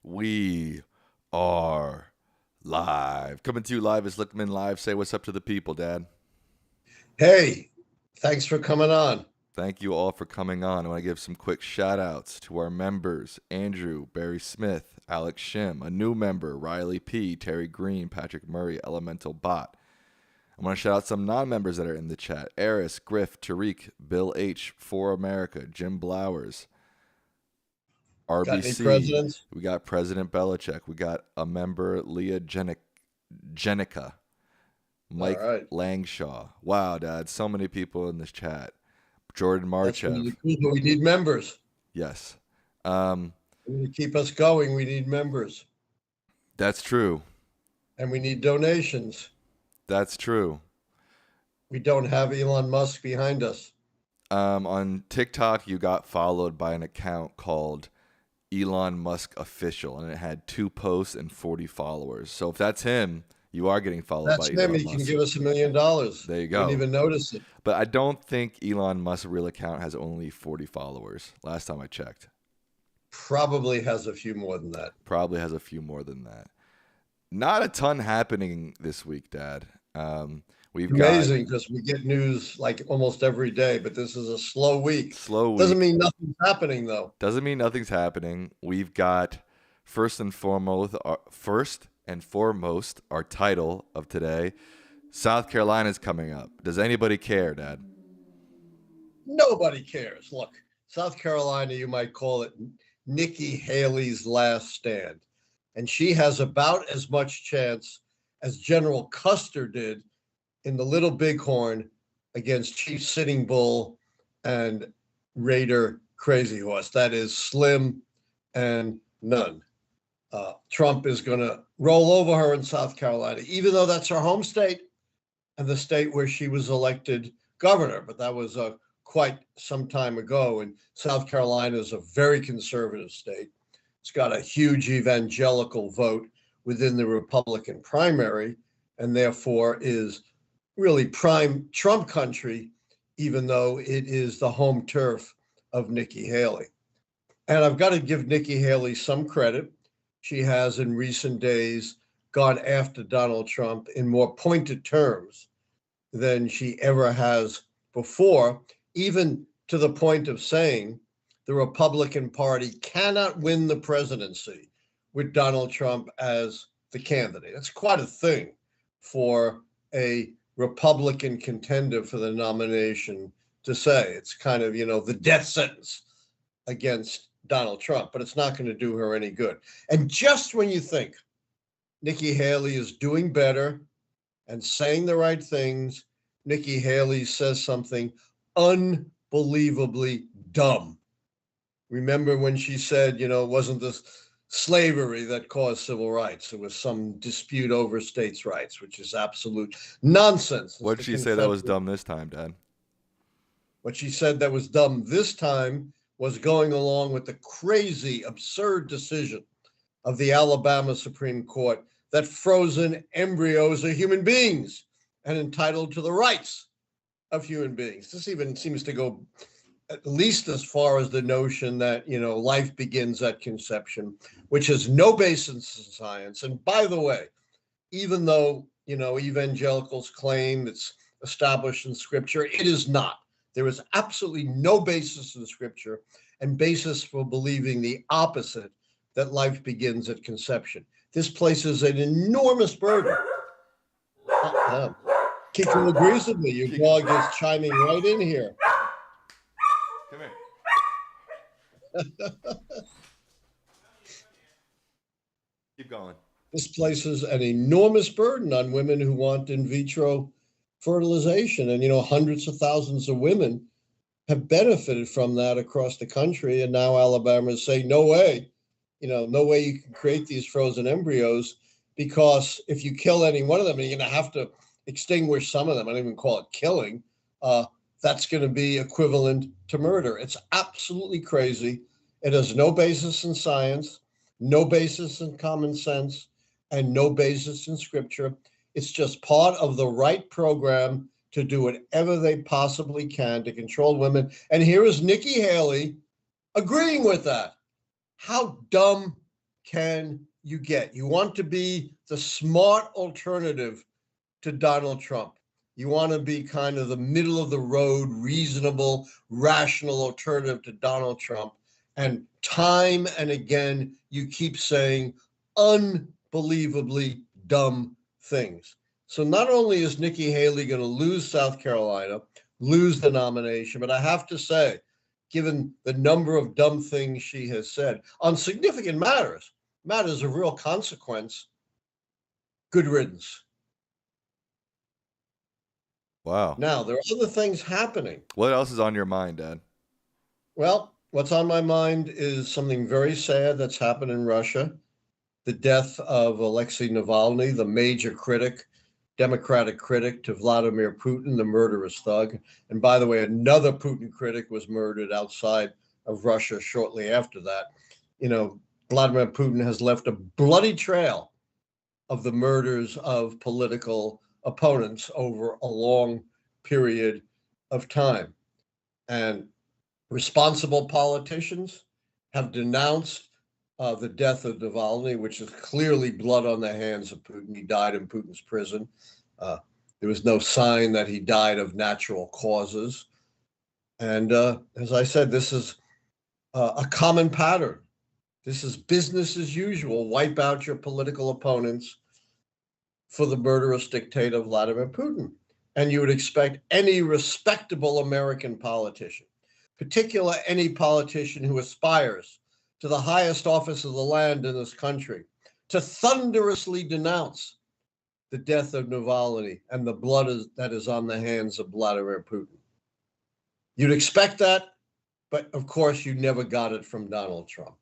We are live. Coming to you live is Lichtman Live. Say what's up to the people, Dad. Hey, thanks for coming on. Thank you all for coming on. I want to give some quick shout outs to our members: Andrew, Barry Smith, Alex Shim, a new member, Riley P, Terry Green, Patrick Murray, Elemental Bot. I want to shout out some non-members that are in the chat: Eris, Griff, Tariq, Bill H, For America, Jim Blowers, RBC. Got any presidents? We got President Belichick. We got a member, Leah Jenica, Mike Langshaw. Wow, Dad, so many people in this chat. Jordan Marchev. We need members. Yes. To keep us going, we need members. That's true. And we need donations. That's true. We don't have Elon Musk behind us. On TikTok, you got followed by an account called Elon Musk Official, and it had 2 posts and 40 followers. So if that's him, you are getting followed by Elon Musk. He can give us $1 million. There you go. Didn't even notice it. But I don't think Elon Musk's real account has only 40 followers. Last time I checked. Probably has a few more than that. Not a ton happening this week, Dad. Amazing, because we get news like almost every day, but this is a slow week. Doesn't mean nothing's happening, though. Doesn't mean nothing's happening. We've got first and foremost, our title of today. South Carolina's coming up. Does anybody care, Dad? Nobody cares. Look, South Carolina, you might call it Nikki Haley's last stand. And she has about as much chance as General Custer did in the Little Bighorn against Chief Sitting Bull and Raider Crazy Horse. That is slim and none. Trump is going to roll over her in South Carolina, even though that's her home state and the state where she was elected governor. But that was quite some time ago. And South Carolina is a very conservative state. It's got a huge evangelical vote within the Republican primary, and therefore is really prime Trump country, even though it is the home turf of Nikki Haley. And I've got to give Nikki Haley some credit. She has in recent days gone after Donald Trump in more pointed terms than she ever has before, even to the point of saying the Republican Party cannot win the presidency with Donald Trump as the candidate. That's quite a thing for a Republican contender for the nomination to say. It's kind of, the death sentence against Donald Trump, but it's not going to do her any good. And just when you think Nikki Haley is doing better and saying the right things, Nikki Haley says something unbelievably dumb. Remember when she said, it wasn't this slavery that caused civil rights. It was some dispute over states' rights, which is absolute nonsense. What did she say that was dumb this time, Dad? What she said that was dumb this time was going along with the crazy, absurd decision of the Alabama Supreme Court that frozen embryos are human beings and entitled to the rights of human beings. This even seems to go at least as far as the notion that, life begins at conception, which has no basis in science. And by the way, even though, evangelicals claim it's established in scripture, it is not. There is absolutely no basis in scripture and basis for believing the opposite, that life begins at conception. This places an enormous burden. Kiko agrees with me. Your dog is chiming right in here. Come here. Keep going. This places an enormous burden on women who want in vitro fertilization. And, hundreds of thousands of women have benefited from that across the country. And now Alabama is saying, no way, no way you can create these frozen embryos, because if you kill any one of them, you're going to have to extinguish some of them. I don't even call it killing. That's going to be equivalent to murder. It's absolutely crazy. It has no basis in science, no basis in common sense, and no basis in scripture. It's just part of the right program to do whatever they possibly can to control women. And here is Nikki Haley agreeing with that. How dumb can you get? You want to be the smart alternative to Donald Trump. You want to be kind of the middle of the road, reasonable, rational alternative to Donald Trump. And time and again, you keep saying unbelievably dumb things. So not only is Nikki Haley going to lose South Carolina, lose the nomination, but I have to say, given the number of dumb things she has said on significant matters of real consequence, good riddance. Wow. Now, there are other things happening. What else is on your mind, Dad? Well, what's on my mind is something very sad that's happened in Russia. The death of Alexei Navalny, the major critic, Democratic critic to Vladimir Putin, the murderous thug. And by the way, another Putin critic was murdered outside of Russia shortly after that. You know, Vladimir Putin has left a bloody trail of the murders of political opponents over a long period of time. And responsible politicians have denounced the death of Navalny, which is clearly blood on the hands of Putin. He died in Putin's prison. There was no sign that he died of natural causes. And as I said, this is a common pattern. This is business as usual. Wipe out your political opponents for the murderous dictator Vladimir Putin. And you would expect any respectable American politician, particularly any politician who aspires to the highest office of the land in this country, to thunderously denounce the death of Navalny and the blood that is on the hands of Vladimir Putin. You'd expect that, but of course you never got it from Donald Trump.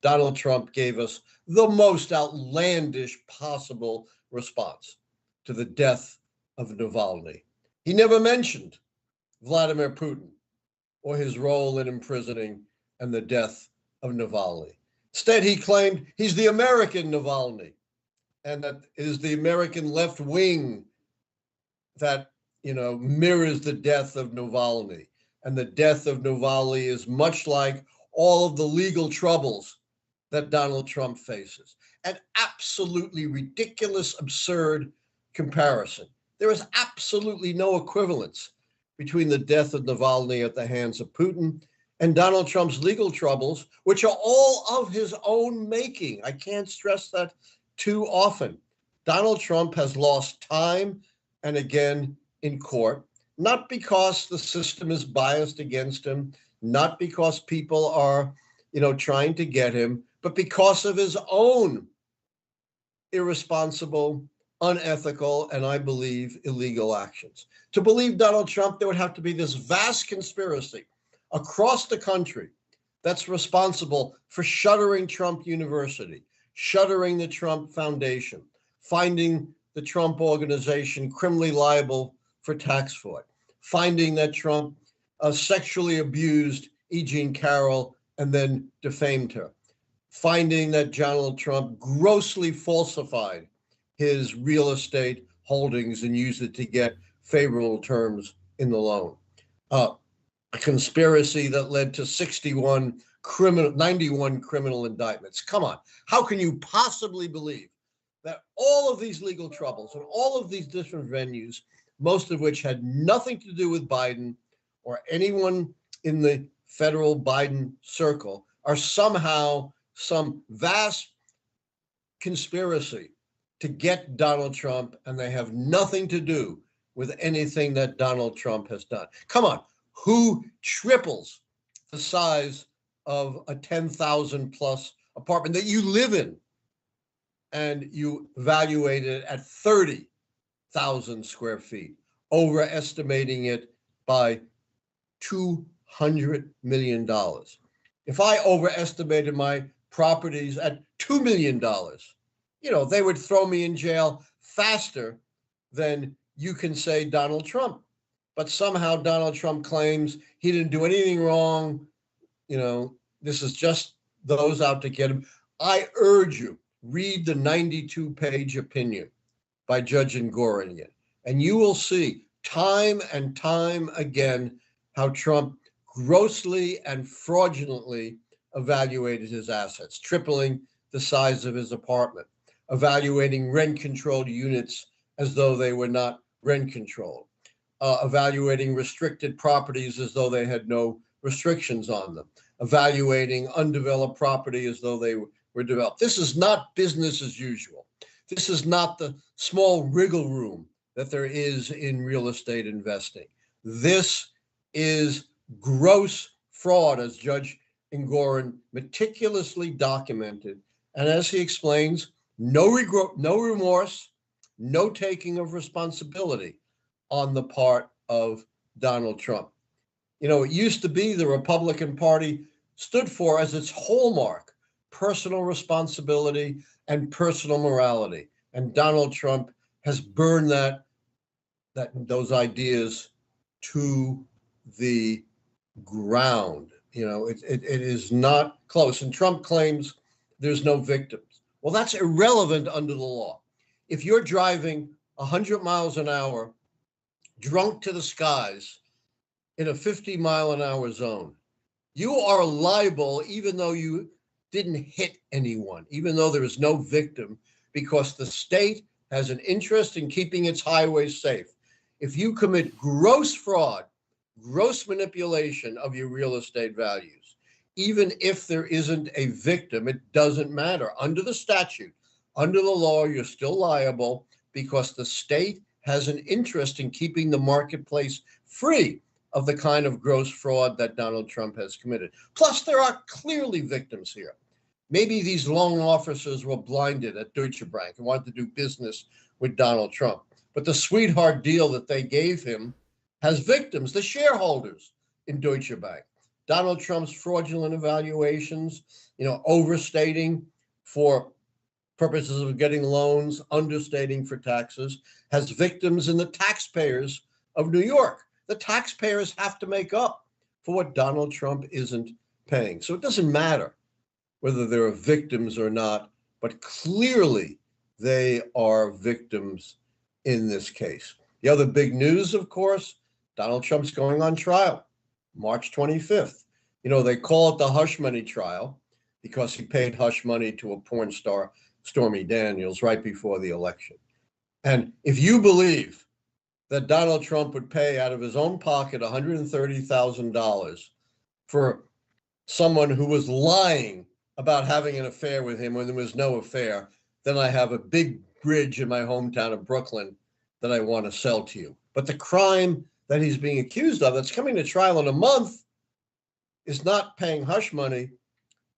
Donald Trump gave us the most outlandish possible response to the death of Navalny. He never mentioned Vladimir Putin or his role in imprisoning and the death of Navalny. Instead, he claimed he's the American Navalny, and that it is the American left wing that, mirrors the death of Navalny. And the death of Navalny is much like all of the legal troubles that Donald Trump faces. An absolutely ridiculous, absurd comparison. There is absolutely no equivalence between the death of Navalny at the hands of Putin and Donald Trump's legal troubles, which are all of his own making. I can't stress that too often. Donald Trump has lost time and again in court, not because the system is biased against him, not because people are, trying to get him, but because of his own irresponsible, unethical, and I believe illegal actions. To believe Donald Trump, there would have to be this vast conspiracy across the country that's responsible for shuttering Trump University, shuttering the Trump Foundation, finding the Trump Organization criminally liable for tax fraud, finding that Trump sexually abused E. Jean Carroll and then defamed her, finding that Donald Trump grossly falsified his real estate holdings and used it to get favorable terms in the loan. A conspiracy that led to 91 criminal indictments. Come on, how can you possibly believe that all of these legal troubles and all of these different venues, most of which had nothing to do with Biden or anyone in the federal Biden circle, are somehow some vast conspiracy to get Donald Trump, and they have nothing to do with anything that Donald Trump has done? Come on, who triples the size of a 10,000 plus apartment that you live in and you evaluate it at 30,000 square feet, overestimating it by $200 million? If I overestimated my properties at $2 million, they would throw me in jail faster than you can say Donald Trump. But somehow Donald Trump claims he didn't do anything wrong. This is just those out to get him. I urge you, read the 92-page opinion by Judge Gore, and you will see time and time again how Trump grossly and fraudulently evaluated his assets, tripling the size of his apartment, evaluating rent-controlled units as though they were not rent-controlled, evaluating restricted properties as though they had no restrictions on them, evaluating undeveloped property as though they were developed. This is not business as usual. This is not the small wriggle room that there is in real estate investing. This is gross fraud, as Judge Gore meticulously documented. And as he explains, no remorse, no taking of responsibility on the part of Donald Trump. You know, it used to be the Republican Party stood for as its hallmark personal responsibility and personal morality. And Donald Trump has burned those ideas to the ground. You know, it is not close. And Trump claims there's no victims. Well, that's irrelevant under the law. If you're driving 100 miles an hour, drunk to the skies in a 50-mile-an-hour zone, you are liable even though you didn't hit anyone, even though there is no victim, because the state has an interest in keeping its highways safe. If you commit gross fraud, gross manipulation of your real estate values, even if there isn't a victim, it doesn't matter. Under the statute, under the law, you're still liable because the state has an interest in keeping the marketplace free of the kind of gross fraud that Donald Trump has committed. Plus, there are clearly victims here. Maybe these loan officers were blinded at Deutsche Bank and wanted to do business with Donald Trump. But the sweetheart deal that they gave him has victims, the shareholders in Deutsche Bank. Donald Trump's fraudulent evaluations, overstating for purposes of getting loans, understating for taxes, has victims in the taxpayers of New York. The taxpayers have to make up for what Donald Trump isn't paying. So it doesn't matter whether there are victims or not, but clearly they are victims in this case. The other big news, of course, Donald Trump's going on trial, March 25th. They call it the hush money trial because he paid hush money to a porn star, Stormy Daniels, right before the election. And if you believe that Donald Trump would pay out of his own pocket $130,000 for someone who was lying about having an affair with him when there was no affair, then I have a big bridge in my hometown of Brooklyn that I want to sell to you. But the crime that he's being accused of, that's coming to trial in a month, is not paying hush money.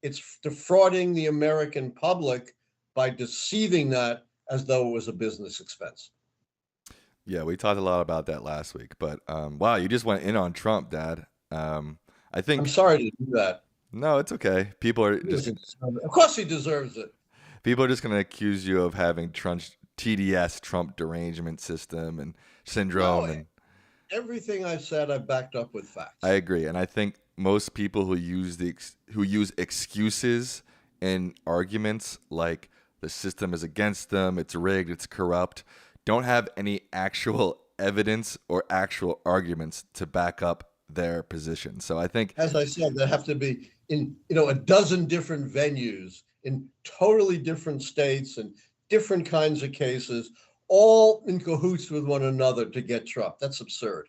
It's defrauding the American public by deceiving that as though it was a business expense. Yeah, we talked a lot about that last week. But wow, you just went in on Trump, Dad. I think I'm sorry to do that. No, it's okay. People are just, of course he deserves it. People are just going to accuse you of having TDS, Trump derangement system and syndrome. And everything I said, I backed up with facts. I agree. And I think most people who use excuses in arguments like the system is against them, it's rigged, it's corrupt, don't have any actual evidence or actual arguments to back up their position. So I think, as I said, there have to be in a dozen different venues in totally different states and different kinds of cases, all in cahoots with one another to get Trump. That's absurd.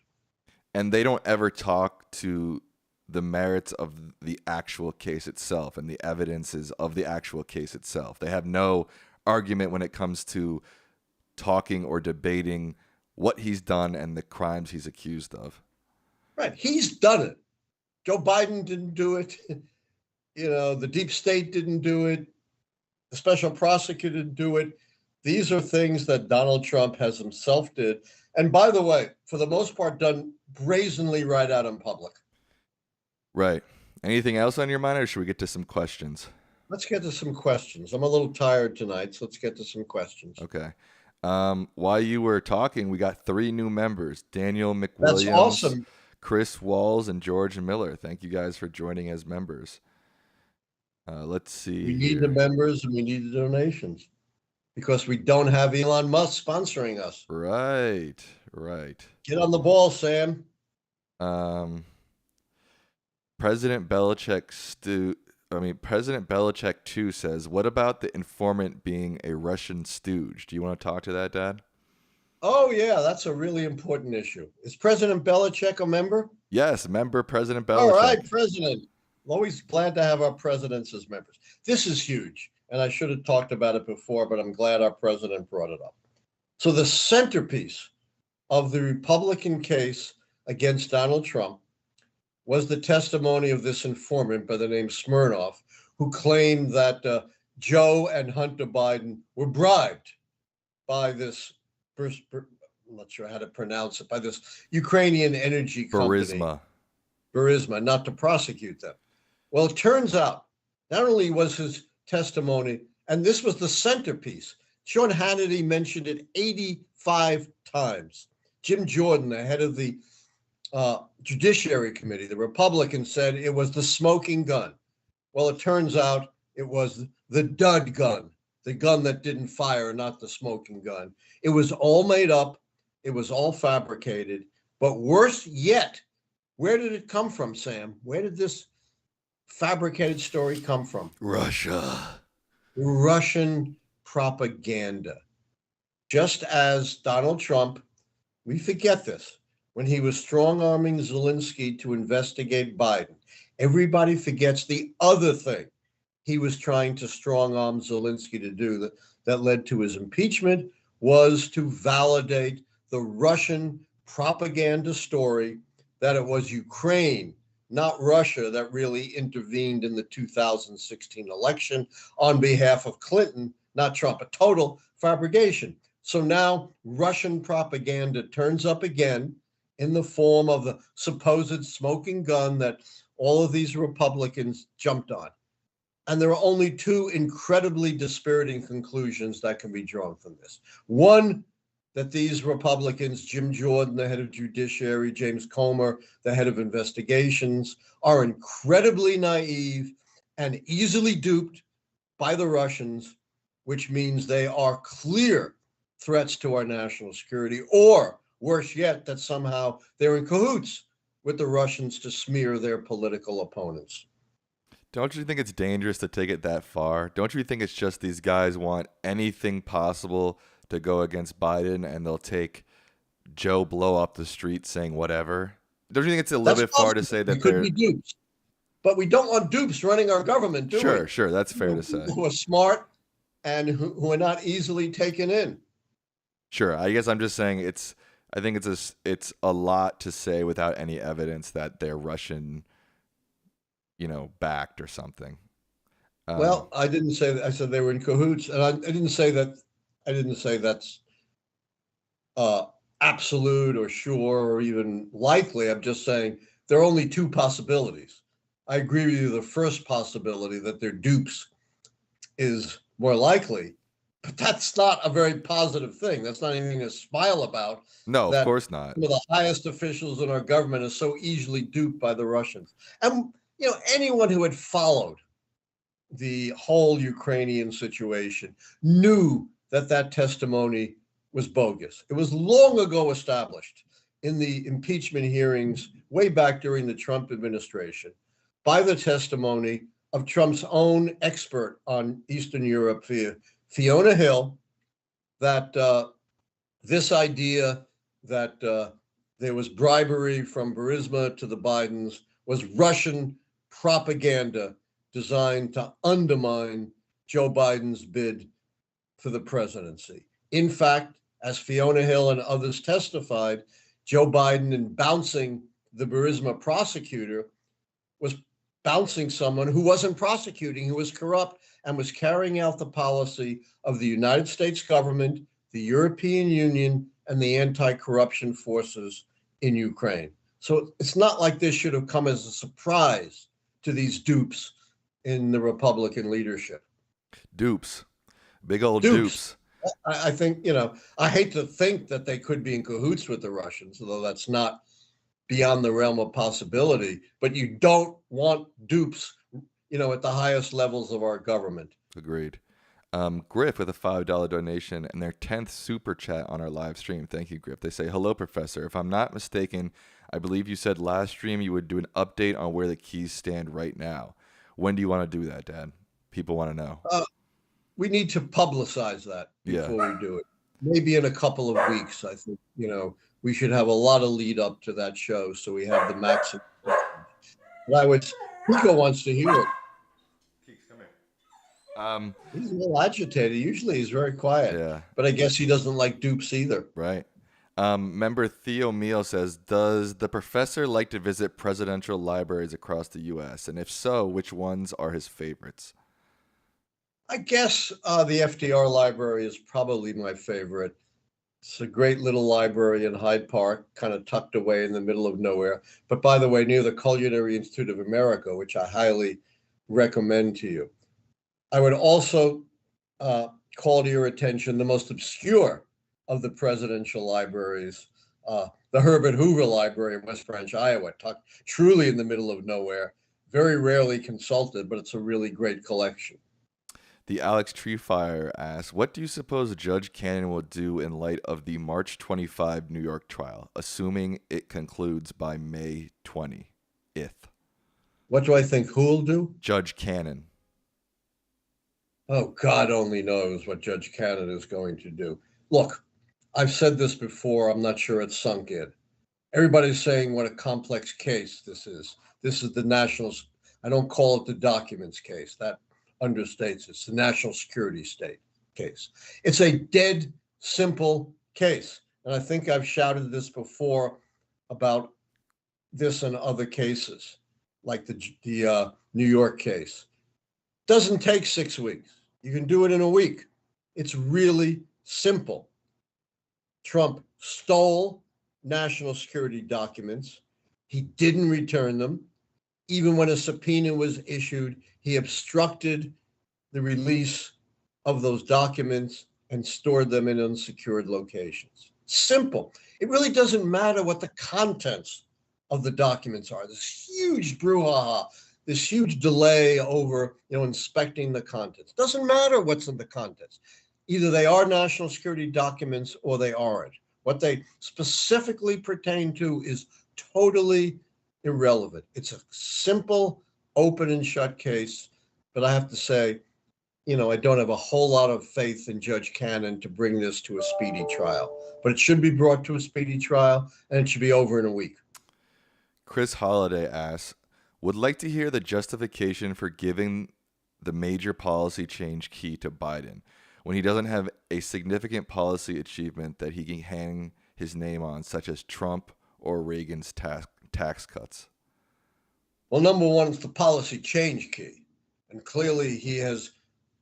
And they don't ever talk to the merits of the actual case itself and the evidences of the actual case itself. They have no argument when it comes to talking or debating what he's done and the crimes he's accused of. Right. He's done it. Joe Biden didn't do it. The deep state didn't do it. The special prosecutor didn't do it. These are things that Donald Trump has himself did. And by the way, for the most part, done brazenly right out in public. Right. Anything else on your mind, or should we get to some questions? Let's get to some questions. I'm a little tired tonight, so let's get to some questions. Okay. While you were talking, we got 3 new members, Daniel McWilliams. That's awesome. Chris Walls and George Miller. Thank you guys for joining as members. Let's see. We need the members and we need the donations because we don't have Elon Musk sponsoring us. Right. Get on the ball, Sam. President Belichick President Belichick too says, "What about the informant being a Russian stooge?" Do you want to talk to that, Dad? Oh, yeah, that's a really important issue. Is President Belichick a member? Yes, member President All right, Belichick. President. Always glad to have our presidents as members. This is huge, and I should have talked about it before, but I'm glad our president brought it up. So, the centerpiece of the Republican case against Donald Trump was the testimony of this informant by the name Smirnoff, who claimed that Joe and Hunter Biden were bribed by this, I'm not sure how to pronounce it, by this Ukrainian energy company, Burisma, not to prosecute them. Well, it turns out not only was his testimony, and this was the centerpiece, Sean Hannity mentioned it 85 times. Jim Jordan, the head of the Judiciary Committee, the Republican, said it was the smoking gun. Well, it turns out it was the dud gun, the gun that didn't fire, not the smoking gun. It was all made up. It was all fabricated. But worse yet, where did it come from, Sam? Where did this fabricated story come from? Russia. Russian propaganda. Just as Donald Trump, we forget this, when he was strong-arming Zelensky to investigate Biden, everybody forgets the other thing he was trying to strong-arm Zelensky to do that led to his impeachment, was to validate the Russian propaganda story that it was Ukraine, not Russia, that really intervened in the 2016 election on behalf of Clinton, not Trump. A total fabrication. So now Russian propaganda turns up again in the form of the supposed smoking gun that all of these Republicans jumped on. And there are only two incredibly dispiriting conclusions that can be drawn from this. One, that these Republicans, Jim Jordan, the head of Judiciary, James Comer, the head of investigations, are incredibly naive and easily duped by the Russians, which means they are clear threats to our national security, or worse yet, that somehow they're in cahoots with the Russians to smear their political opponents. Don't you think it's dangerous to take it that far? Don't you think it's just these guys want anything possible to go against Biden, and they'll take Joe Blow up the street saying whatever? Don't you think it's a little bit far to say that could be dupes? But we don't want dupes running our government, do we? Sure, that's fair to say. Who are smart and who are not easily taken in. Sure, I guess I'm just saying I think it's a lot to say without any evidence that they're Russian, backed or something. Well, I didn't say that. I said they were in cahoots, and I didn't say that. I didn't say that's absolute or sure or even likely. I'm just saying there are only two possibilities. I agree with you. The first possibility, that they're dupes, is more likely, but that's not a very positive thing. That's not anything to smile about. No, of course not. Some of the highest officials in our government are so easily duped by the Russians. And anyone who had followed the whole Ukrainian situation knew that testimony was bogus. It was long ago established in the impeachment hearings way back during the Trump administration by the testimony of Trump's own expert on Eastern Europe, Fiona Hill, that this idea that there was bribery from Burisma to the Bidens was Russian propaganda designed to undermine Joe Biden's bid for the presidency. In fact, as Fiona Hill and others testified, Joe Biden, in bouncing the Burisma prosecutor, was bouncing someone who wasn't prosecuting, who was corrupt, and was carrying out the policy of the United States government, the European Union, and the anti-corruption forces in Ukraine. So it's not like this should have come as a surprise to these dupes in the Republican leadership. Dupes. Big old dupes. I think, I hate to think that they could be in cahoots with the Russians, although that's not beyond the realm of possibility. But you don't want dupes, at the highest levels of our government. Agreed. Griff with a $5 donation and their 10th super chat on our live stream. Thank you, Griff. They say, "Hello, Professor. If I'm not mistaken, I believe you said last stream you would do an update on where the keys stand right now. When do you want to do that, Dad? People want to know. We need to publicize that before we do it. Maybe in a couple of weeks, I think, we should have a lot of lead up to that show so we have the maximum. But Nico wants to hear it. Come here. He's a little agitated. Usually he's very quiet. But I guess he doesn't like dupes either. Right. Member Theo Meal says, does the professor like to visit presidential libraries across the U.S.? And if so, which ones are his favorites? I guess the FDR library is probably my favorite. It's a great little library in Hyde Park, kind of tucked away in the middle of nowhere. But by the way, near the Culinary Institute of America, which I highly recommend to you. I would also call to your attention the most obscure of the presidential libraries, the Herbert Hoover Library in West Branch, Iowa, tucked truly in the middle of nowhere, very rarely consulted, but it's a really great collection. The Alex Treefire asks, what do you suppose Judge Cannon will do in light of the March 25 New York trial, assuming it concludes by May 20th? What do I think who'll do? Judge Cannon. Oh, God only knows what Judge Cannon is going to do. Look, I've said this before. I'm not sure it's sunk in. Everybody's saying what a complex case this is. This is the national, I don't call it the documents case. That understates it. It's the national security state case. It's a dead simple case. And I think I've shouted this before about this and other cases, like the New York case. Doesn't take 6 weeks. You can do it in a week. It's really simple. Trump stole national security documents. He didn't return them. Even when a subpoena was issued, he obstructed the release of those documents and stored them in unsecured locations. Simple. It really doesn't matter what the contents of the documents are. This huge brouhaha, this huge delay over, inspecting the contents. Doesn't matter what's in the contents. Either they are national security documents or they aren't. What they specifically pertain to is totally irrelevant. It's a simple, open and shut case. But I have to say, I don't have a whole lot of faith in Judge Cannon to bring this to a speedy trial. But it should be brought to a speedy trial, and it should be over in a week. Chris Holliday asks, would like to hear the justification for giving the major policy change key to Biden when he doesn't have a significant policy achievement that he can hang his name on, such as Trump or Reagan's tax cuts. Well, number one, it's the policy change key. And clearly he has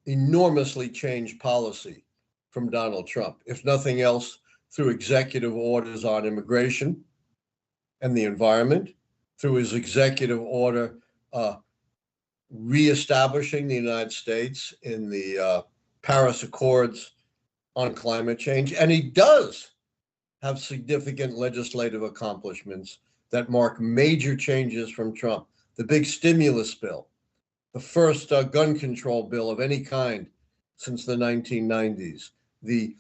enormously changed policy from Donald Trump, if nothing else, through executive orders on immigration and the environment, through his executive order reestablishing the United States in the Paris Accords on climate change. And he does have significant legislative accomplishments that mark major changes from Trump. The big stimulus bill, the first gun control bill of any kind since the 1990s, the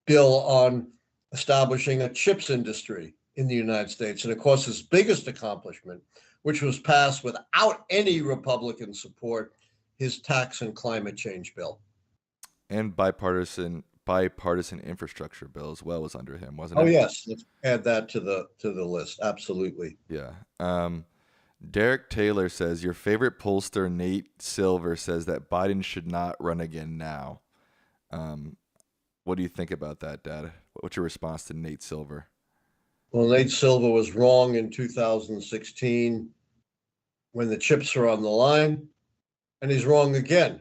bill on establishing a chips industry in the United States, and of course his biggest accomplishment, which was passed without any Republican support, his tax and climate change bill. And bipartisan infrastructure bill as well was under him, wasn't it? Oh yes, let's add that to the list. Absolutely. Yeah. Derek Taylor says, your favorite pollster, Nate Silver, says that Biden should not run again now. What do you think about that, Dad? What's your response to Nate Silver? Well, Nate Silver was wrong in 2016 when the chips are on the line, and he's wrong again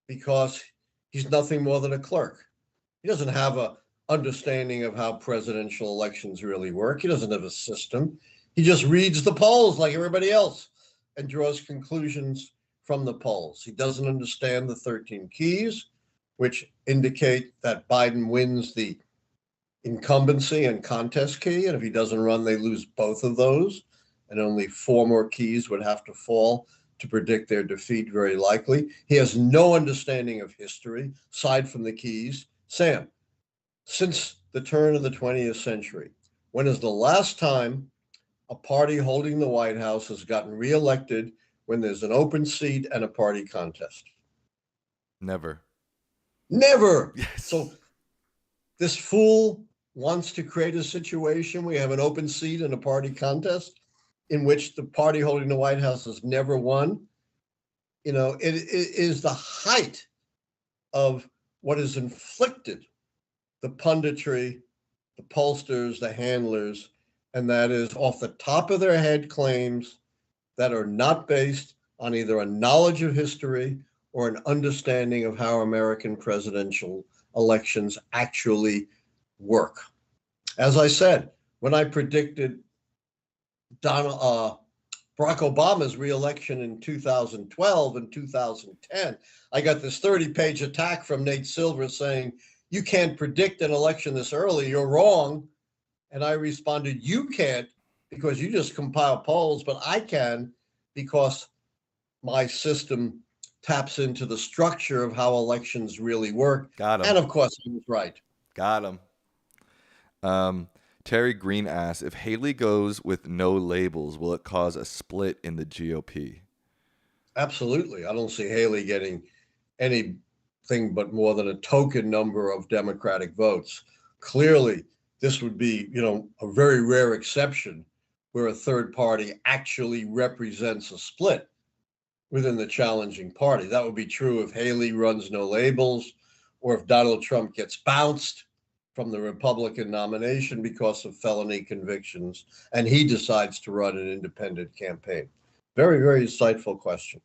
because he's nothing more than a clerk. He doesn't have an understanding of how presidential elections really work. He doesn't have a system. He just reads the polls like everybody else and draws conclusions from the polls. He doesn't understand the 13 keys, which indicate that Biden wins the incumbency and contest key. And if he doesn't run, they lose both of those. And only 4 more keys would have to fall to predict their defeat, very likely. He has no understanding of history, aside from the keys. Sam, since the turn of the 20th century, when is the last time a party holding the White House has gotten reelected when there's an open seat and a party contest. Never. Never. Yes. So this fool wants to create a situation. We have an open seat and a party contest in which the party holding the White House has never won. You know, it is the height of what is inflicted the punditry, the pollsters, the handlers, and that is off the top of their head claims that are not based on either a knowledge of history or an understanding of how American presidential elections actually work. As I said, when I predicted Barack Obama's reelection in 2012 and 2010, I got this 30-page attack from Nate Silver saying, "You can't predict an election this early, you're wrong." And I responded, "You can't because you just compile polls, but I can because my system taps into the structure of how elections really work." Got him. And of course, he was right. Got him. Terry Green asks, if Haley goes with no labels, will it cause a split in the GOP? Absolutely. I don't see Haley getting anything but more than a token number of Democratic votes. Clearly, this would be, a very rare exception where a third party actually represents a split within the challenging party. That would be true if Haley runs no labels or if Donald Trump gets bounced from the Republican nomination because of felony convictions and he decides to run an independent campaign. Very, very insightful question.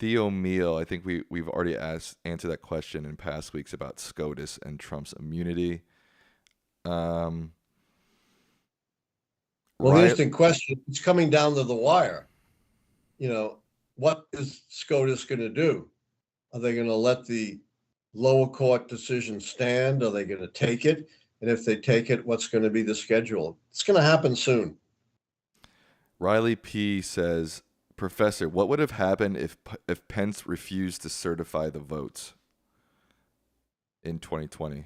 Theo Meal, I think we've already answered that question in past weeks about SCOTUS and Trump's immunity. Well, the interesting question, it's coming down to the wire. What is SCOTUS going to do? Are they going to let the lower court decision stand? Are they going to take it? And if they take it, what's going to be the schedule? It's going to happen soon. Riley P. says, Professor, what would have happened if Pence refused to certify the votes in 2020?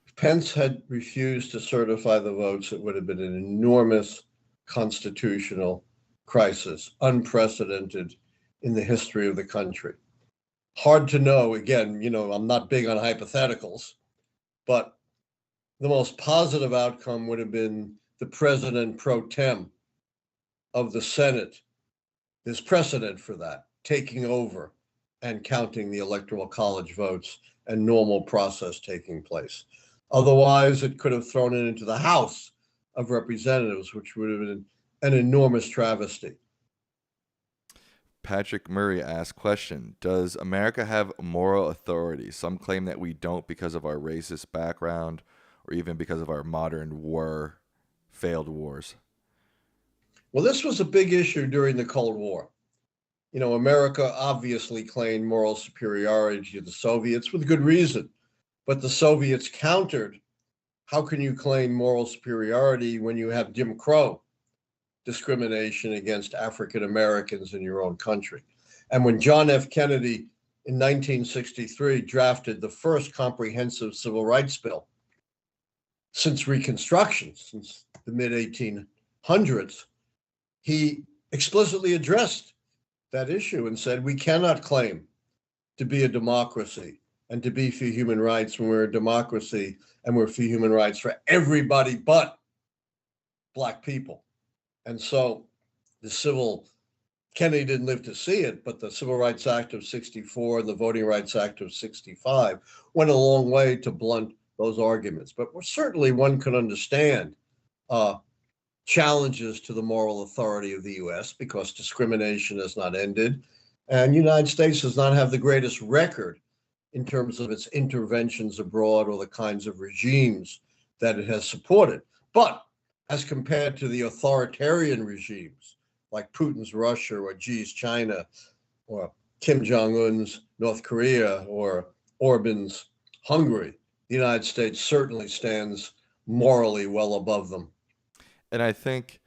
If Pence had refused to certify the votes, it would have been an enormous constitutional crisis, unprecedented in the history of the country. Hard to know. Again, I'm not big on hypotheticals, but the most positive outcome would have been the president pro tem of the Senate. There's precedent for that, taking over and counting the Electoral College votes and normal process taking place. Otherwise, it could have thrown it into the House of Representatives, which would have been an enormous travesty. Patrick Murray asked, question, does America have moral authority? Some claim that we don't because of our racist background or even because of our modern failed wars. Well, this was a big issue during the Cold War. America obviously claimed moral superiority to the Soviets with good reason, but the Soviets countered, how can you claim moral superiority when you have Jim Crow discrimination against African Americans in your own country? And when John F. Kennedy in 1963 drafted the first comprehensive civil rights bill since Reconstruction, since the mid-1800s, he explicitly addressed that issue and said, we cannot claim to be a democracy and to be for human rights when we're a democracy and we're for human rights for everybody but Black people. And so Kennedy didn't live to see it, but the Civil Rights Act of 64 and the Voting Rights Act of 65 went a long way to blunt those arguments. But certainly one can understand challenges to the moral authority of the U.S. because discrimination has not ended. And the United States does not have the greatest record in terms of its interventions abroad or the kinds of regimes that it has supported. But as compared to the authoritarian regimes like Putin's Russia or Xi's China or Kim Jong-un's North Korea or Orban's Hungary, the United States certainly stands morally well above them. And I think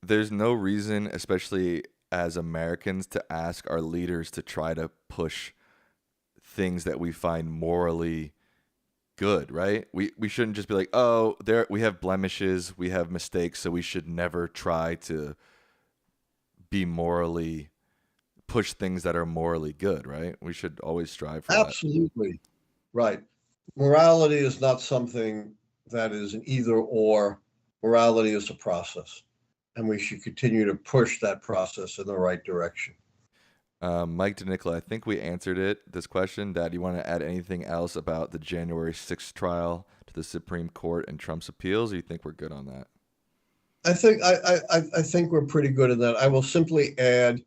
there's no reason, especially as Americans, to ask our leaders to try to push things that we find morally good, right? We shouldn't just be like, oh, we have blemishes, we have mistakes, so we should never try to be morally push things that are morally good, right? We should always strive for that. Absolutely. Right. Morality is not something that is an either or. Morality is a process, and we should continue to push that process in the right direction. Mike DeNicola, I think we answered this question. Dad, you want to add anything else about the January 6th trial to the Supreme Court and Trump's appeals, or you think we're good on that? I think we're pretty good at that. I will simply add,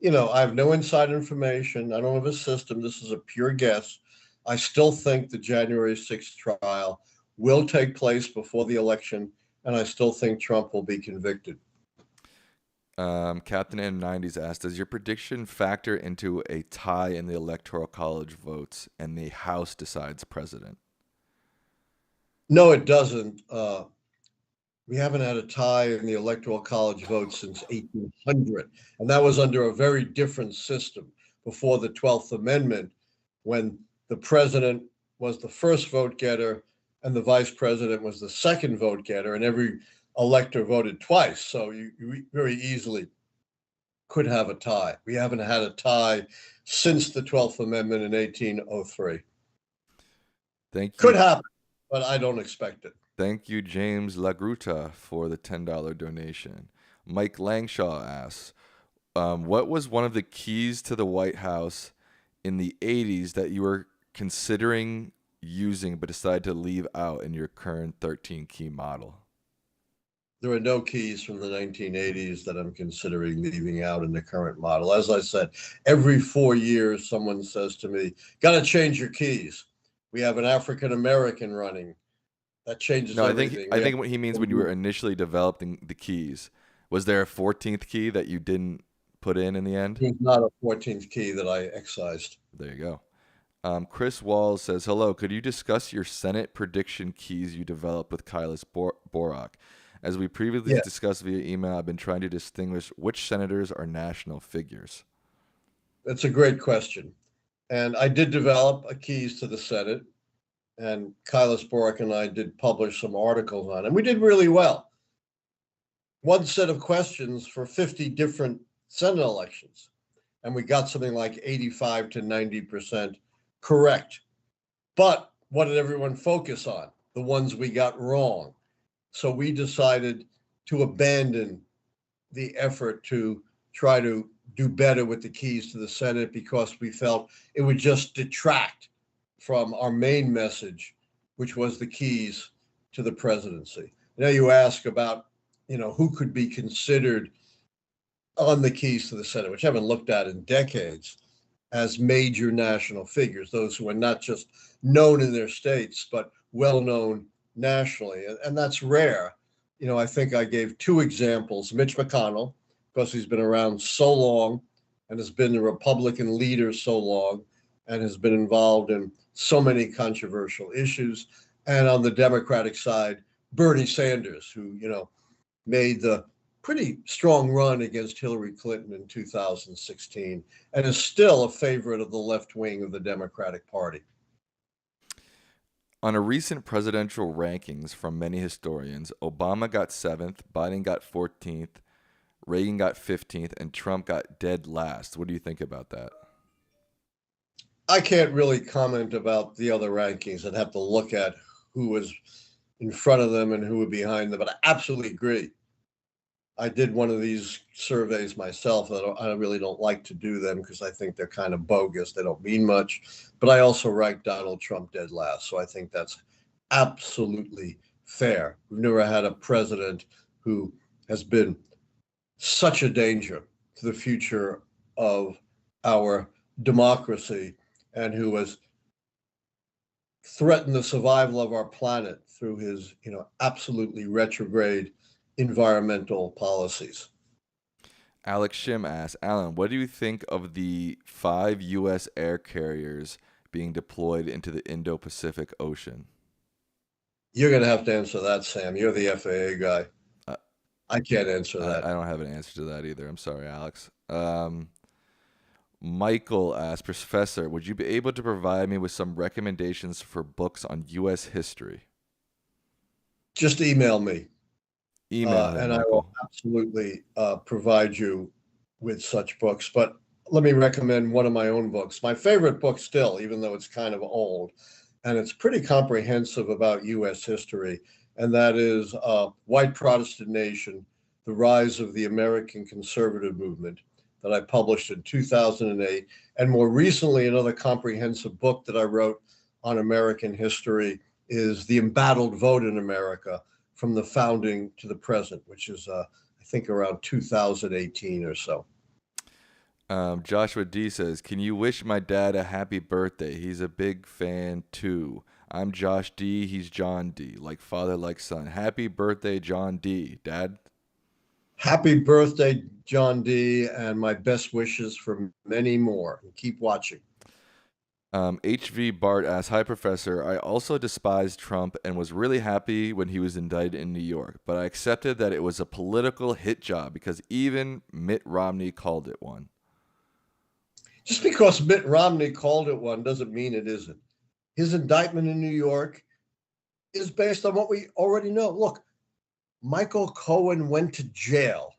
I have no inside information. I don't have a system. This is a pure guess. I still think the January 6th trial will take place before the election, and I still think Trump will be convicted. Captain M90s asked, does your prediction factor into a tie in the Electoral College votes and the House decides president? No, it doesn't. We haven't had a tie in the Electoral College vote since 1800, and that was under a very different system before the 12th Amendment, when the president was the first vote getter and the vice president was the second vote getter, and every elector voted twice. So you very easily could have a tie. We haven't had a tie since the 12th Amendment in 1803. Thank you. Could happen, but I don't expect it. Thank you, James Lagruta, for the $10 donation. Mike Langshaw asks, what was one of the keys to the White House in the 80s that you were considering using but decided to leave out in your current 13-key model? There are no keys from the 1980s that I'm considering leaving out in the current model. As I said, every 4 years, someone says to me, got to change your keys. We have an African-American running. That changes everything. I think what he means when you were initially developing the keys, was there a 14th key that you didn't put in the end? There's not a 14th key that I excised. There you go. Chris Walls says, hello, could you discuss your Senate prediction keys you developed with Keilis-Borok? As we previously discussed via email, I've been trying to distinguish which senators are national figures. That's a great question. And I did develop a keys to the Senate, and Keilis-Borok and I did publish some articles on it. And we did really well. One set of questions for 50 different Senate elections. And we got something like 85 to 90% correct. But what did everyone focus on? The ones we got wrong. So we decided to abandon the effort to try to do better with the keys to the Senate because we felt it would just detract from our main message, which was the keys to the presidency. Now you ask about, who could be considered on the keys to the Senate, which I haven't looked at in decades, as major national figures, those who are not just known in their states, but well-known nationally. And that's rare. I think I gave two examples. Mitch McConnell, because he's been around so long and has been the Republican leader so long and has been involved in so many controversial issues. And on the Democratic side, Bernie Sanders, who, made the pretty strong run against Hillary Clinton in 2016 and is still a favorite of the left wing of the Democratic Party. On a recent presidential rankings from many historians, Obama got 7th, Biden got 14th, Reagan got 15th, and Trump got dead last. What do you think about that? I can't really comment about the other rankings. I'd have to look at who was in front of them and who were behind them, but I absolutely agree. I did one of these surveys myself. I really don't like to do them because I think they're kind of bogus. They don't mean much. But I also ranked Donald Trump dead last. So I think that's absolutely fair. We've never had a president who has been such a danger to the future of our democracy and who has threatened the survival of our planet through his, absolutely retrograde environmental policies. Alex Shim asks, Allan, what do you think of the 5 U.S. air carriers being deployed into the Indo-Pacific Ocean? You're going to have to answer that, Sam. You're the FAA guy. I can't answer that. I don't have an answer to that either. I'm sorry, Alex. Michael asks, Professor, would you be able to provide me with some recommendations for books on U.S. history? Just email me. Email him, and Michael. I will absolutely provide you with such books, but let me recommend one of my own books. My favorite book still, even though it's kind of old, and it's pretty comprehensive about U.S. history, and that is White Protestant Nation, The Rise of the American Conservative Movement, that I published in 2008. And more recently, another comprehensive book that I wrote on American history is The Embattled Vote in America, from the founding to the present, which is, I think, around 2018 or so. Joshua D says, can you wish my dad a happy birthday? He's a big fan too. I'm Josh D. He's John D. Like father, like son. Happy birthday, John D. Dad? Happy birthday, John D. And my best wishes for many more. And keep watching. HV Bart asks, hi, Professor. I also despised Trump and was really happy when he was indicted in New York, but I accepted that it was a political hit job because even Mitt Romney called it one. Just because Mitt Romney called it one doesn't mean it isn't. His indictment in New York is based on what we already know. Look, Michael Cohen went to jail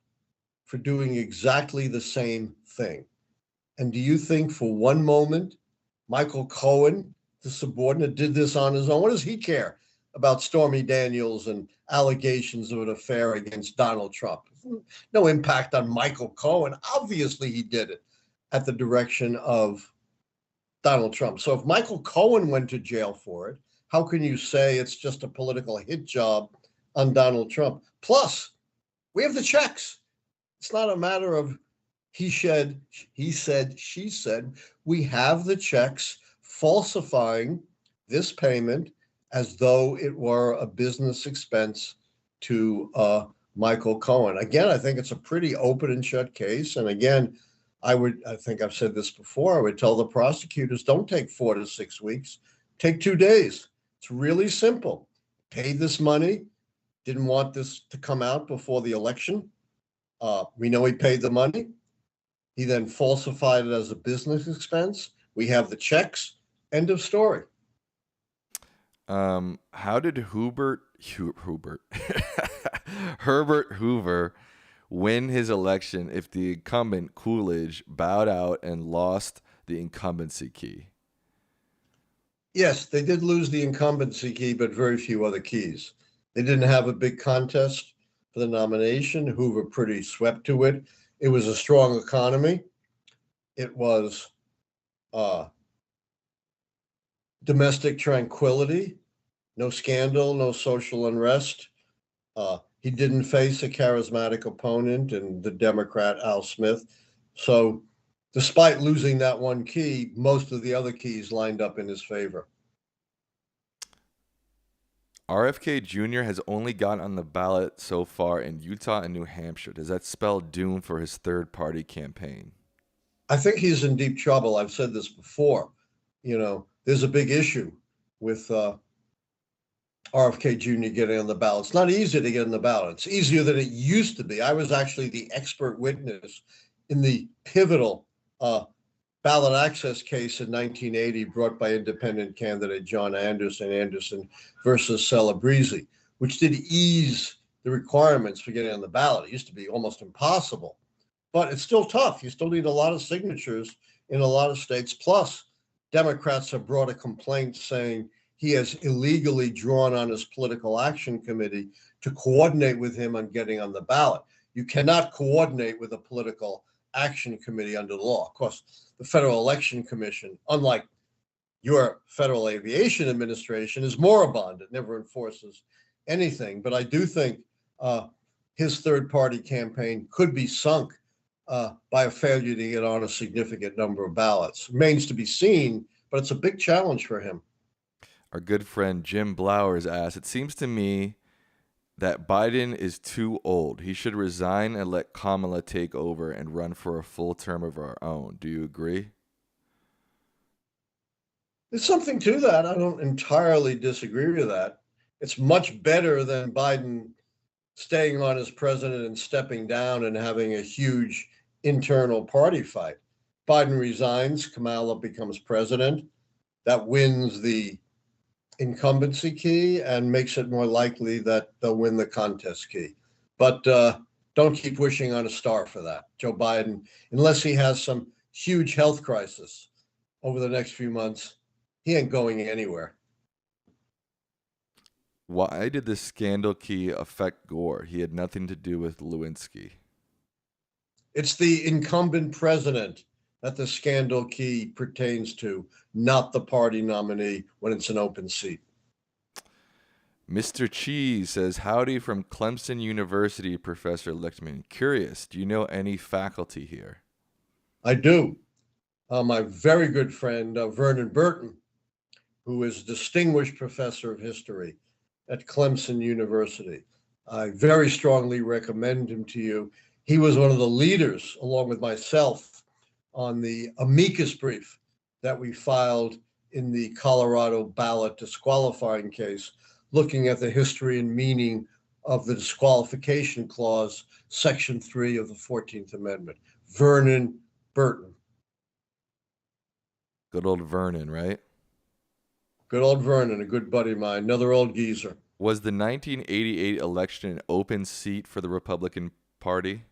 for doing exactly the same thing. And do you think for one moment Michael Cohen, the subordinate, did this on his own? What does he care about Stormy Daniels and allegations of an affair against Donald Trump? No impact on Michael Cohen. Obviously, he did it at the direction of Donald Trump. So if Michael Cohen went to jail for it, how can you say it's just a political hit job on Donald Trump? Plus, we have the checks. It's not a matter of he said, she said. We have the checks falsifying this payment as though it were a business expense to Michael Cohen. Again, I think it's a pretty open and shut case. And again, I think I've said this before, I would tell the prosecutors, don't take 4 to 6 weeks, take 2 days. It's really simple. Paid this money, didn't want this to come out before the election. We know he paid the money. He then falsified it as a business expense. We have the checks. End of story. How did Herbert Hoover win his election if the incumbent Coolidge bowed out and lost the incumbency key? Yes, they did lose the incumbency key, but very few other keys. They didn't have a big contest for the nomination. Hoover pretty swept to it. It was a strong economy. It was domestic tranquility, no scandal, no social unrest. He didn't face a charismatic opponent in the Democrat Al Smith. So despite losing that one key, most of the other keys lined up in his favor. RFK Jr. has only gotten on the ballot so far in Utah and New Hampshire. Does that spell doom for his third-party campaign? I think he's in deep trouble. I've said this before. You know, there's a big issue with RFK Jr. getting on the ballot. It's not easy to get on the ballot. It's easier than it used to be. I was actually the expert witness in the pivotal ballot access case in 1980 brought by independent candidate John Anderson versus Celebrezzi, which did ease the requirements for getting on the ballot. It used to be almost impossible, but it's still tough. You still need a lot of signatures in a lot of states. Plus, Democrats have brought a complaint saying he has illegally drawn on his political action committee to coordinate with him on getting on the ballot. You cannot coordinate with a political action committee under the law. Of course, the Federal Election Commission, unlike your Federal Aviation Administration, is moribund. It never enforces anything. But I do think his third-party campaign could be sunk by a failure to get on a significant number of ballots. Remains to be seen, but it's a big challenge for him. Our good friend Jim Blowers asks, it seems to me that Biden is too old. He should resign and let Kamala take over and run for a full term of our own. Do you agree? There's something to that. I don't entirely disagree with that. It's much better than Biden staying on as president and stepping down and having a huge internal party fight. Biden resigns, Kamala becomes president. That wins the incumbency key and makes it more likely that they'll win the contest key. But don't keep wishing on a star for that. Joe Biden, unless he has some huge health crisis over the next few months, he ain't going anywhere. Why did the scandal key affect Gore? He had nothing to do with Lewinsky. It's the incumbent president that the scandal key pertains to, not the party nominee when it's an open seat. Mr. Cheese says, howdy from Clemson University, Professor Lichtman. Curious, do you know any faculty here? I do. My very good friend, Vernon Burton, who is distinguished professor of history at Clemson University. I very strongly recommend him to you. He was one of the leaders, along with myself, on the amicus brief that we filed in the Colorado ballot disqualifying case, looking at the history and meaning of the disqualification clause, Section 3 of the 14th Amendment. Vernon Burton. Good old Vernon, right? Good old Vernon, a good buddy of mine, another old geezer. Was the 1988 election an open seat for the Republican Party?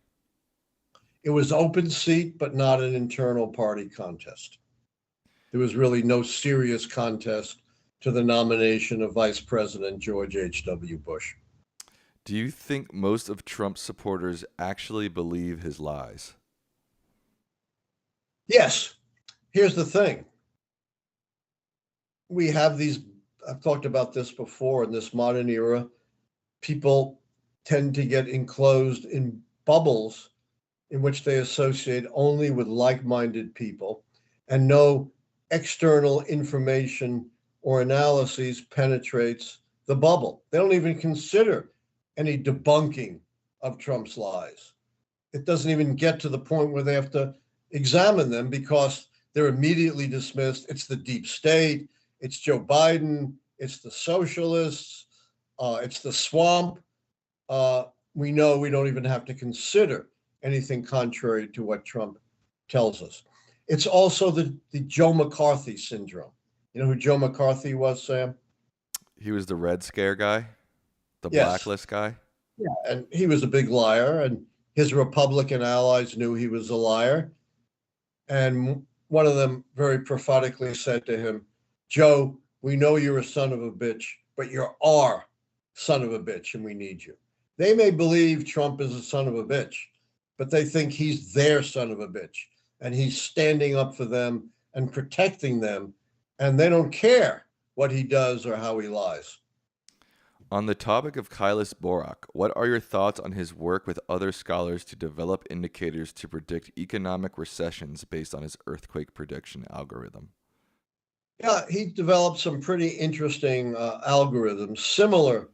It was open seat, but not an internal party contest. There was really no serious contest to the nomination of Vice President George H.W. Bush. Do you think most of Trump's supporters actually believe his lies? Yes. Here's the thing. We have these, I've talked about this before, in this modern era, people tend to get enclosed in bubbles in which they associate only with like-minded people, and no external information or analyses penetrates the bubble. They don't even consider any debunking of Trump's lies. It doesn't even get to the point where they have to examine them because they're immediately dismissed. It's the deep state, it's Joe Biden, it's the socialists, it's the swamp. We know we don't even have to consider anything contrary to what Trump tells us. It's also the Joe McCarthy syndrome. You know who Joe McCarthy was, Sam? He was the Red Scare guy? The Yes. blacklist guy? Yeah, and he was a big liar, and his Republican allies knew he was a liar. And one of them very prophetically said to him, Joe, we know you're a son of a bitch, but you're our son of a bitch, and we need you. They may believe Trump is a son of a bitch, but they think he's their son of a bitch, and he's standing up for them and protecting them, and they don't care what he does or how he lies. On the topic of Keilis-Borok, what are your thoughts on his work with other scholars to develop indicators to predict economic recessions based on his earthquake prediction algorithm? Yeah, he developed some pretty interesting algorithms, similar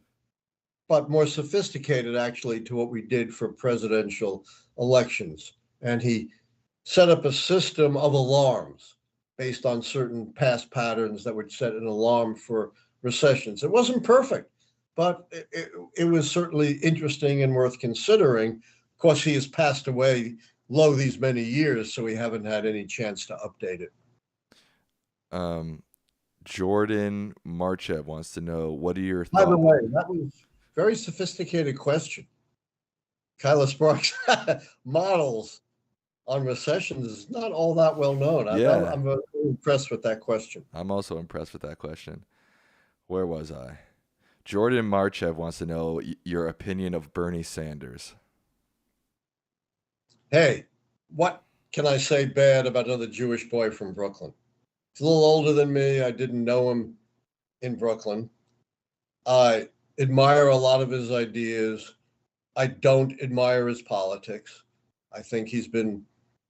but more sophisticated actually to what we did for presidential elections. And he set up a system of alarms based on certain past patterns that would set an alarm for recessions. It wasn't perfect, but it was certainly interesting and worth considering. Of course, he has passed away lo these many years, so we haven't had any chance to update it. Jordan Marchev wants to know, what are your By thoughts? the way, that was a very sophisticated question. Keilis-Borok's models on recessions is not all that well known. Yeah. I'm very impressed with that question. I'm also impressed with that question. Where was I? Jordan Marchev wants to know your opinion of Bernie Sanders. Hey, what can I say bad about another Jewish boy from Brooklyn? He's a little older than me. I didn't know him in Brooklyn. I admire a lot of his ideas. I don't admire his politics. I think he's been,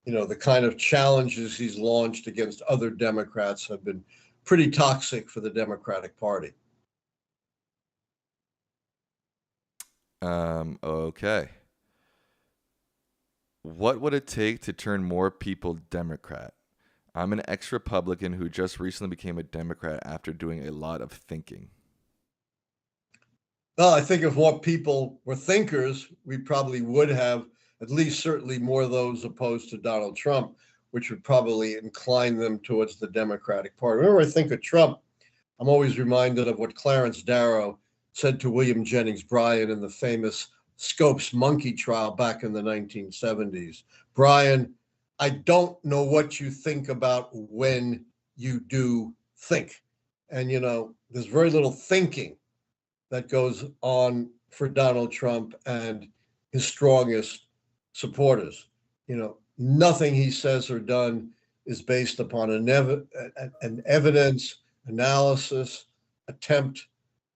the kind of challenges he's launched against other Democrats have been pretty toxic for the Democratic Party. Okay. What would it take to turn more people Democrat? I'm an ex-Republican who just recently became a Democrat after doing a lot of thinking. Well, I think if more people were thinkers, we probably would have at least certainly more of those opposed to Donald Trump, which would probably incline them towards the Democratic Party. Whenever I think of Trump, I'm always reminded of what Clarence Darrow said to William Jennings Bryan in the famous Scopes monkey trial back in the 1970s. Brian, I don't know what you think about when you do think. And, there's very little thinking that goes on for Donald Trump and his strongest supporters. Nothing he says or done is based upon an evidence, analysis, attempt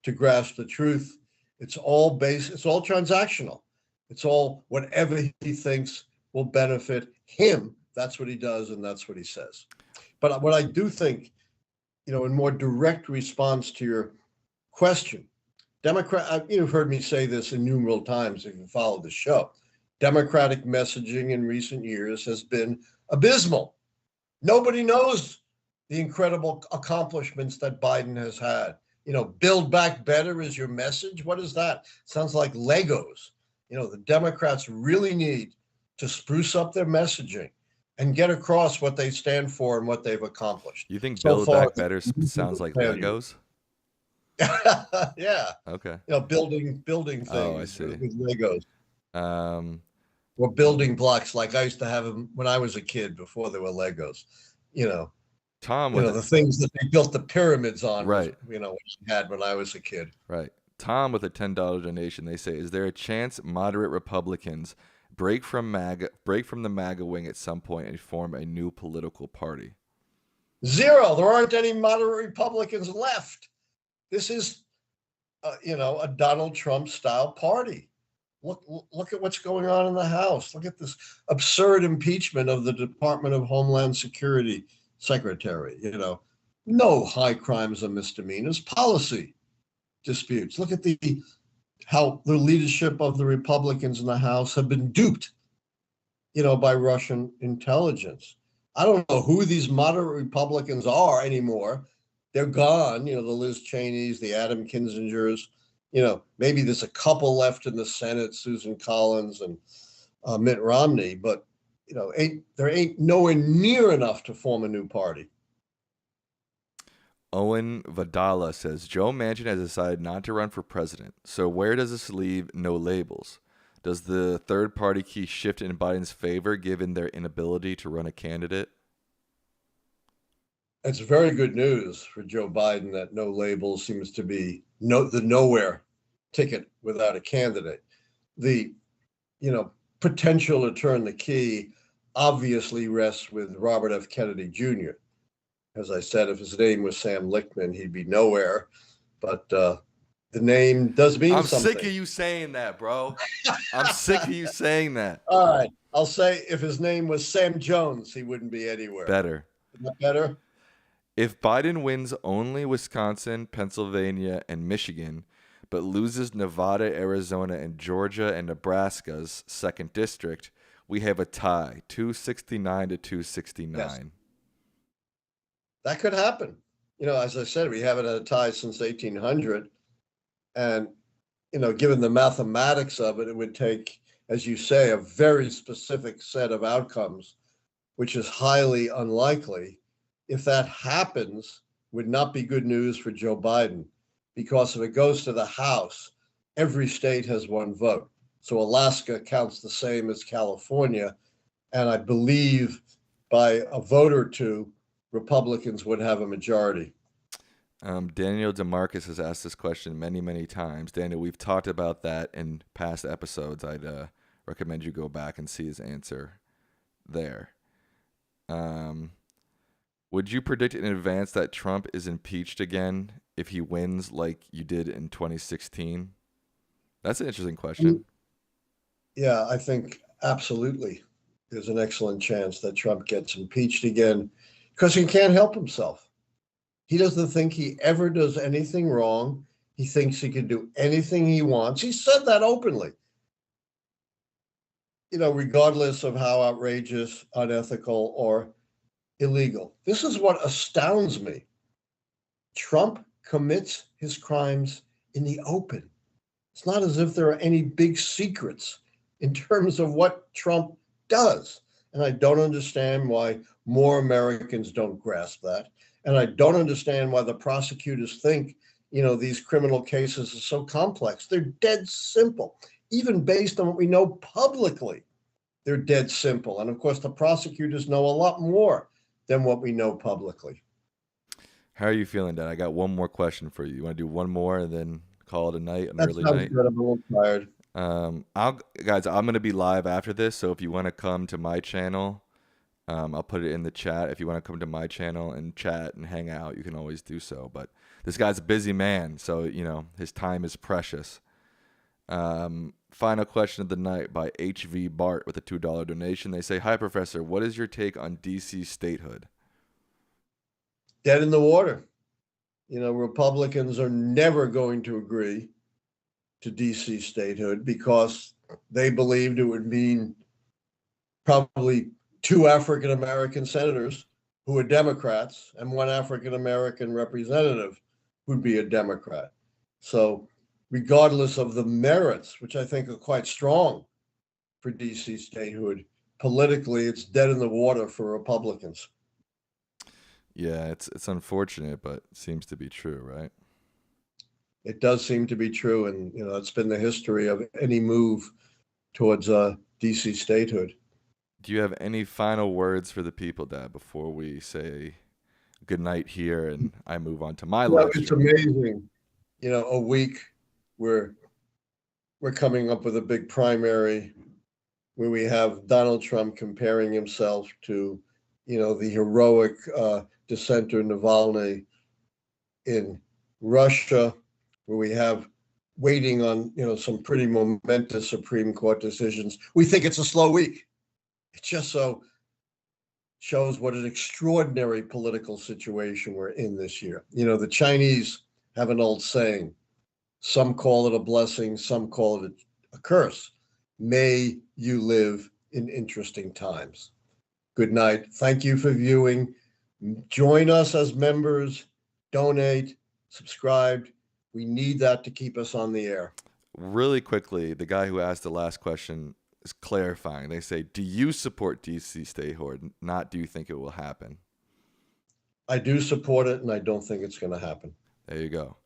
to grasp the truth. It's all transactional. It's all whatever he thinks will benefit him. That's what he does, and that's what he says. But what I do think, in more direct response to your question, you've heard me say this innumerable times if you followed the show. Democratic messaging in recent years has been abysmal. Nobody knows the incredible accomplishments that Biden has had. Build back better is your message. What is that? Sounds like Legos. The Democrats really need to spruce up their messaging and get across what they stand for and what they've accomplished. You think Build Back Better sounds like Legos? Yeah. Okay. Building things I see. With Legos. Or building blocks like I used to have them when I was a kid before there were Legos. Tom, the things that they built the pyramids on. Right. What I had when I was a kid. Right. Tom with a $10 donation. They say, is there a chance moderate Republicans break from the MAGA wing at some point and form a new political party? Zero. There aren't any moderate Republicans left. This is, a Donald Trump style party. Look at what's going on in the House. Look at this absurd impeachment of the Department of Homeland Security secretary. No high crimes and misdemeanors, policy disputes. Look at how the leadership of the Republicans in the House have been duped, by Russian intelligence. I don't know who these moderate Republicans are anymore. They're gone. The Liz Cheneys, the Adam Kinzingers. Maybe there's a couple left in the Senate, Susan Collins and Mitt Romney, but there ain't nowhere near enough to form a new party. Owen Vidala says, Joe Manchin has decided not to run for president. So where does this leave No Labels? Does the third party key shift in Biden's favor given their inability to run a candidate? It's very good news for Joe Biden that No Labels seems to be the nowhere ticket without a candidate. The, potential to turn the key obviously rests with Robert F. Kennedy Jr. As I said, if his name was Sam Lichtman, he'd be nowhere. But the name does mean something. I'm sick of you saying that, bro. I'm sick of you saying that. All right. I'll say if his name was Sam Jones, he wouldn't be anywhere. Better. Isn't that better? If Biden wins only Wisconsin, Pennsylvania, and Michigan, but loses Nevada, Arizona, and Georgia and Nebraska's 2nd district, we have a tie, 269 to 269. Yes. That could happen. As I said, we haven't had a tie since 1800. And, given the mathematics of it, it would take, as you say, a very specific set of outcomes, which is highly unlikely. If that happens, would not be good news for Joe Biden, because if it goes to the House, every state has one vote. So Alaska counts the same as California. And I believe by a vote or two, Republicans would have a majority. Daniel DeMarcus has asked this question many, many times. Daniel, we've talked about that in past episodes. I'd recommend you go back and see his answer there. Would you predict in advance that Trump is impeached again if he wins like you did in 2016? That's an interesting question. Yeah, I think absolutely there's an excellent chance that Trump gets impeached again because he can't help himself. He doesn't think he ever does anything wrong. He thinks he can do anything he wants. He said that openly. Regardless of how outrageous, unethical, or illegal. This is what astounds me. Trump commits his crimes in the open. It's not as if there are any big secrets in terms of what Trump does. And I don't understand why more Americans don't grasp that. And I don't understand why the prosecutors think, these criminal cases are so complex. They're dead simple. even based on what we know publicly, they're dead simple. And of course, the prosecutors know a lot more than what we know publicly. How are you feeling, Dad? I got one more question for you. You want to do one more and then call it a night, an That early sounds night? good. I'm a little tired. Guys, I'm gonna be live after this, so if you want to come to my channel, I'll put it in the chat. If you want to come to my channel and chat and hang out, you can always do so. But this guy's a busy man, so his time is precious. Final question of the night by HV Bart with a $2 donation. They say, "Hi, Professor. What is your take on DC statehood?" Dead in the water. Republicans are never going to agree to DC statehood because they believed it would mean probably 2 African-American senators who are Democrats and 1 African-American representative who'd be a Democrat. So regardless of the merits, which I think are quite strong for DC statehood, politically, it's dead in the water for Republicans. Yeah, it's unfortunate, but it seems to be true, right? It does seem to be true, and it's been the history of any move towards DC statehood. Do you have any final words for the people, Dad, before we say good night here and I move on to my live It's stream? amazing. A week where we're coming up with a big primary where we have Donald Trump comparing himself to, the heroic dissenter Navalny in Russia, where we have waiting on, some pretty momentous Supreme Court decisions. We think it's a slow week. It just so shows what an extraordinary political situation we're in this year. The Chinese have an old saying, some call it a blessing, some call it a curse. May you live in interesting times. Good night. Thank you for viewing. Join us as members, donate, subscribe. We need that to keep us on the air. Really quickly, the guy who asked the last question is clarifying. They say, do you support DC statehood? Not do you think it will happen? I do support it, and I don't think it's going to happen. There you go.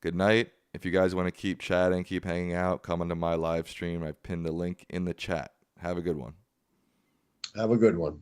Good night. If you guys want to keep chatting, keep hanging out, come into my live stream. I've pinned the link in the chat. Have a good one. Have a good one.